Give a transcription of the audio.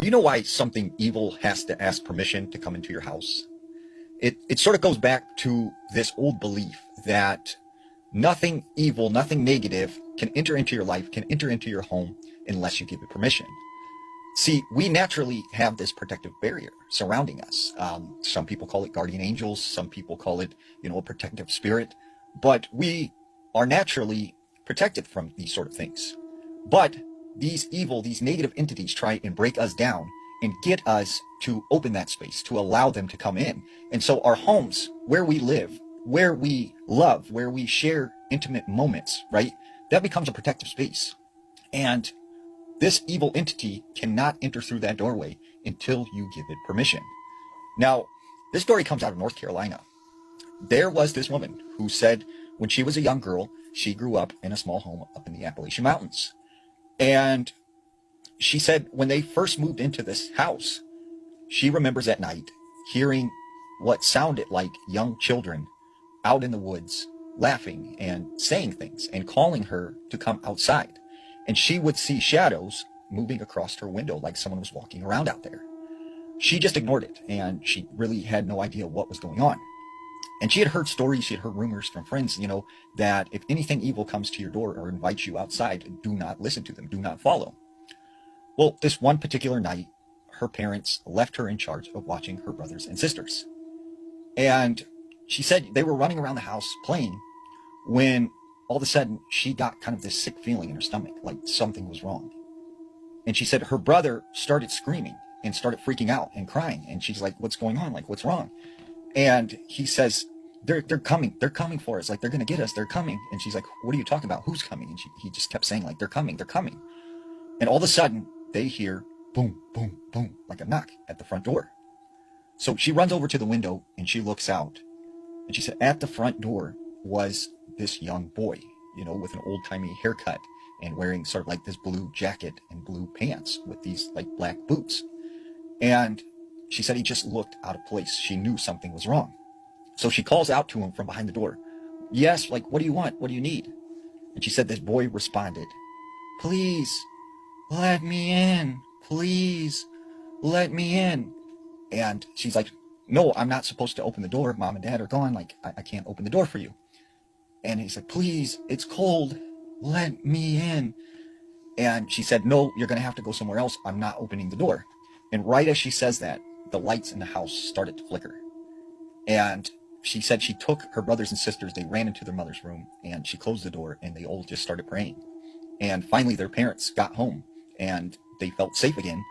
Do you know why something evil has to ask permission to come into your house? It sort of goes back to this old belief that nothing evil, nothing negative can enter into your life, can enter into your home unless you give it permission. See, we naturally have this protective barrier surrounding us. Some people call it guardian angels. Some people call it, a protective spirit. But we are naturally protected from these sort of things. But these evil, these negative entities try and break us down and get us to open that space, to allow them to come in. And so our homes, where we live, where we love, where we share intimate moments, right? That becomes a protective space. And this evil entity cannot enter through that doorway until you give it permission. Now, this story comes out of North Carolina. There was this woman who said when she was a young girl, she grew up in a small home up in the Appalachian Mountains. And she said when they first moved into this house, she remembers at night hearing what sounded like young children out in the woods laughing and saying things and calling her to come outside. And she would see shadows moving across her window like someone was walking around out there. She just ignored it, and she really had no idea what was going on. And she had heard stories, she had heard rumors from friends, that if anything evil comes to your door or invites you outside, do not listen to them, do not follow. Well, this one particular night, her parents left her in charge of watching her brothers and sisters. And she said they were running around the house playing when all of a sudden she got kind of this sick feeling in her stomach, like something was wrong. And she said her brother started screaming and started freaking out and crying. And she's like, what's going on? Like, what's wrong? And he says, they're coming for us. Like, they're going to get us. They're coming. And she's like, what are you talking about? Who's coming? And he just kept saying, like, they're coming. And all of a sudden they hear boom, boom, boom, like a knock at the front door. So she runs over to the window and she looks out, and she said at the front door was this young boy, with an old-timey haircut and wearing sort of like this blue jacket and blue pants with these like black boots. And she said he just looked out of place. She knew something was wrong. So she calls out to him from behind the door. Yes, like, what do you want? What do you need? And she said this boy responded, please let me in. Please let me in. And she's like, no, I'm not supposed to open the door. Mom and Dad are gone. Like, I can't open the door for you. And he's like, please, it's cold. Let me in. And she said, no, you're going to have to go somewhere else. I'm not opening the door. And right as she says that, the lights in the house started to flicker. And she said she took her brothers and sisters, they ran into their mother's room, and she closed the door, and they all just started praying. And finally their parents got home and they felt safe again.